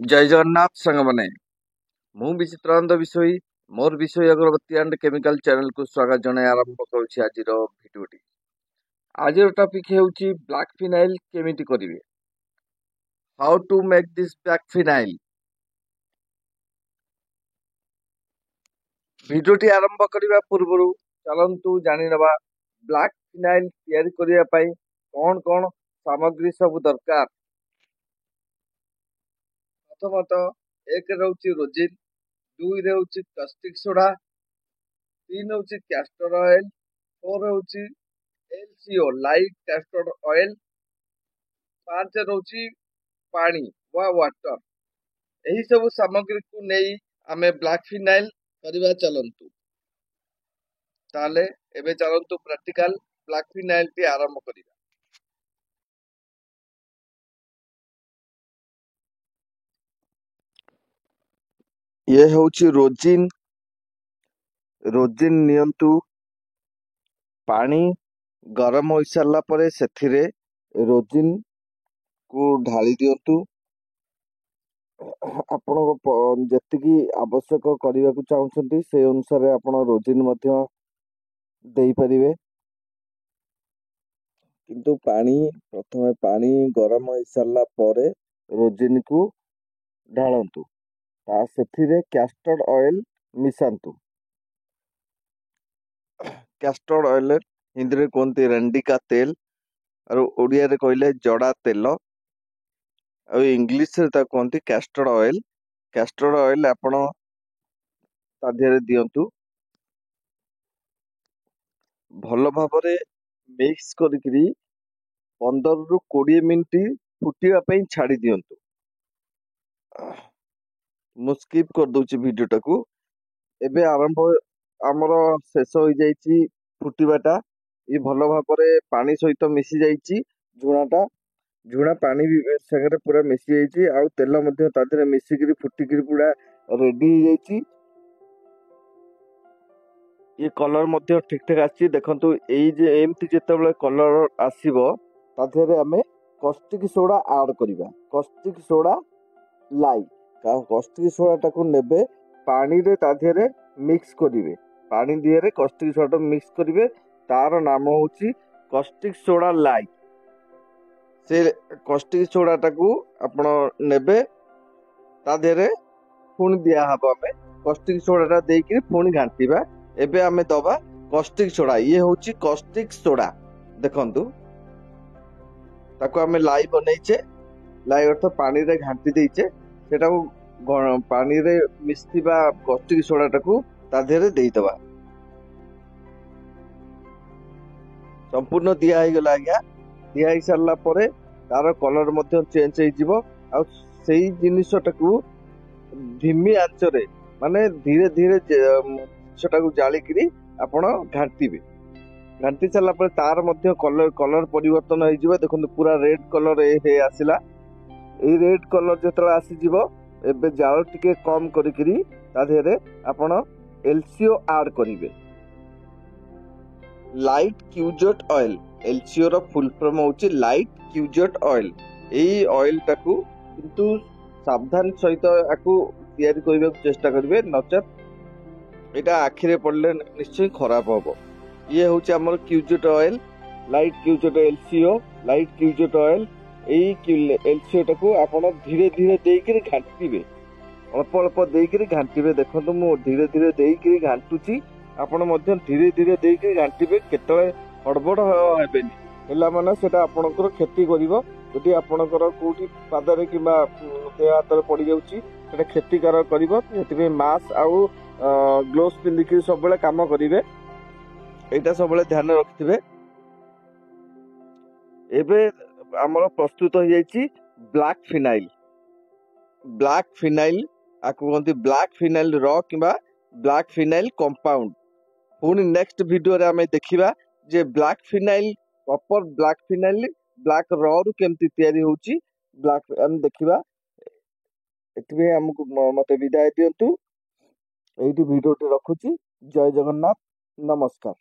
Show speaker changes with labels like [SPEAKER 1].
[SPEAKER 1] जय जगन्नाथ सांग मैंने मु विचित्रानंद विषय मोर विषय अगरबत्ती एंड केमिकल चैनल को स्वागत जन आरंभ करुछि आज भिडियोटी। आज टॉपिक हेउछि ब्लैक फिनाइल केमिति करिवे, how to make this black phenyl. भिडियोटी आरंभ करबा पूर्व चलंतु जानि नबा ब्लैक फिनाइल तैयारी करिया पई कोन कोन सामग्री सब दरकार। प्रथमतः एक रहउछि रोजिन, दुई रहउछि कास्टिक सोडा, तीन होउछि कैस्टर ऑयल, फोर होउछि एलसीओ लाइट कैस्टर ऑयल, पांच रहउछि पानी वा वाटर। एही सब सामग्री को नहीं आमे ब्लैक फिनाइल करबा चलंतु। ताले एबे चलंतु प्रैक्टिकल ब्लैक फिनाइल टी आरंभ करिबा। ये होउछि रोजिन। रोजिन नियंतु, पानी गरम हो सारा परे सेथिरे रोजिन को ढाली दियंतु। आपण जेतिकी आवश्यक करने को चाहते से अनुसार आपण रोजिन मध्य देई परिवे। किंतु पानी प्रथमे पानी गरम हो सारा परे रोजिन को ढालंतु, ता सेथिरे कैस्टर ऑयल मिसांतु। कैस्टर ऑयल हिंदी रे कहते रेंडिका तेल और ओडिया रे कहले जड़ा तेल और इंग्लिश रे ता कहते कैस्टर ऑयल। कैस्टर ऑयल आपण ता देहरे दियंतु, भल भाबरे मिक्स करिकरी 15 रु 20 मिनिट फुटिया पई छाड़ी दियंतु। मु स्किप कर दूची वीडियो टाकू। एबे आरंभ आमर शेष हो जाइछि फुटिबाटा। ये भल भाबरे पानी सहित मिसी जाइछि झुणाटा। झुणा पानी संगे पूरा मिसी जाइछि आउ तेल मध्य ता देहरे मिसिकरी फुटिकरी पूरा रेडी हो जाइछि। ये कलर मध्य ठीक ठाक आछि। देखंतु एई जे एमती जेतेबेले कलर आसीबो ता देहरे हमें कास्टिक सोडा ऐड करिबा। कास्टिक सोडा लाई कास्टिक सोडा टाकू नेबे पानी रे ता देहरे मिक्स करिवे। पानी दिहरे कास्टिक सोडा मिक्स करिवे, तार नाम होछि कास्टिक सोडा लाई। से कास्टिक सोडा टाकू आपण नेबे ता देहरे पुणी दिया हबो। हमें कास्टिक सोडा टा देइकरी पुणी घांटीबा। एबे हमें दबा कास्टिक सोडा। ये होछि कास्टिक सोडा। देखंतु ताको हमें लाई बनैछे। लाई अर्थ पानी रे घांटी देइछे, सेटा पानी रे मिस्थिबा कास्टिक सोडा टाकू ता देहरे देई दबा। संपूर्ण दिया हो गला आज्ञा। दिया हो सारा परे तार कलर मध्य चेंज हो जिवो आ सेही जिनिसटाकू धिमी आंच रे माने धीरे धीरे सेटाकू जालिकरी आपण घांटीबे। घांटी सारा परे तार मध्य कलर परिवर्तन हो जिवो। देखंतु पूरा रेड कलर हे आसिला। ए रेड कलर जेतला आसी जिवो एबे जाळ टिके कम करिकरी ता देहरे आपण एलसीओ ऐड करिवे। लाइट क्यूजेट ऑयल। एलसीओ रो फुल फॉर्म होची लाइट क्यूजेट ऑयल। एई ऑयल टाकू किंतु सावधान सहित आकू तैयारी करबा चेष्टा करिवे, नचेत एटा आखिरे पड़ले निश्चय खराब होबो। ये होची हमर क्यूजेट ऑयल, लाइट क्यूजेट एलसीओ लाइट क्यूजेट ऑयल। एई एलसीओ टाकू आपण धीरे धीरे देइकरी घांटीबे, अल्प अल्प देइकरी घांटीबे। देखंतु मु धीरे धीरे देइकरी घांटुची, आपण मध्य धीरे धीरे देइकरी घांटीबे। केतळे हड़बड़ हेबेनी, हेला माने सेटा आपणकर क्षति करिवो। जदि आपणकर कोठी पादरे किबा देह हातरे पड़ी जाउची सेटा क्षतिकारक करिवो। सेतिबे मास्क आउ ग्लोव्स पिंदिकरी सब बेले काम करिवे, एटा सब बेले ध्यान रखिथिबे। एबे हमर प्रस्तुत हो जाइछि ब्लैक फिनाइल। ब्लैक फिनाइल आकु कहंती ब्लैक फिनाइल रॉ किबा ब्लैक फिनाइल कंपाउंड। पुणी नेक्स्ट वीडियो रे हमें देखिबा जे black phenyl proper black phenyl black raw रु केमती तैयारी होउची ब्लैक हम देखिबा। एतबे हमकु मते विदाय दियंतु। एइठी वीडियो टी रखुची। जय जगन्नाथ, नमस्कार।